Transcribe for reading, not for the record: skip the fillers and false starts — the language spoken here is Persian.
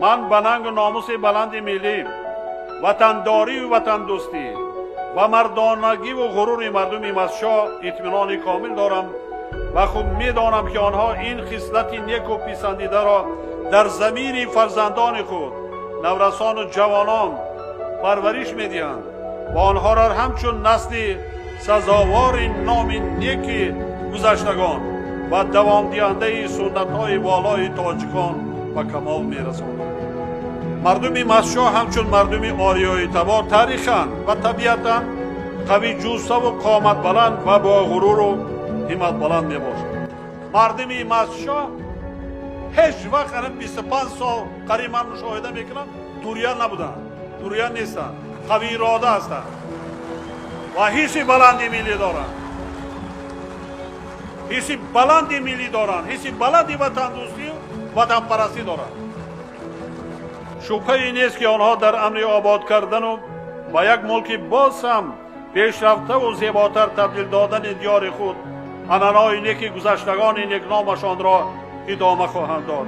من به ننگ و ناموس بلند ملی، وطنداری و وطن دوستی و مردانگی و غرور مردم مسشا اطمینان کامل دارم و خوب میدانم که آنها این خصلت نیک و پسندیده را در ضمیر فرزندان خود، نورسان و جوانان پرورش میدهند و آنها را همچون نسل سزاوار نام نیک گذشتگان و دوام دهنده سنت های والای تاجیکان به کمال میرسانند. مردم مسشا همچون مردم آریای تبار تاریخاً و طبیعتاً قوی جوسته و قامت بلند و با غرور و همت بلند می باشند. مردم مسشا هیچ وقت 25 سال قریب من مشاهده میکنم توریان نبودند، توریان نیستند، قوی اراده هستند و حس بلندی ملی دارند، حس بلندی ملی دارند، حس بلندی وطن دوستی و وطن پرستی دارند. شبهه‌ای نیست که آنها در امر آباد کردن و با یک ملک باز هم پیشرفته و زیباتر تبدیل دادن دیار خود عنعنه‌های نیک گذشتگان نیکنامشان را ادامه خواهند داد.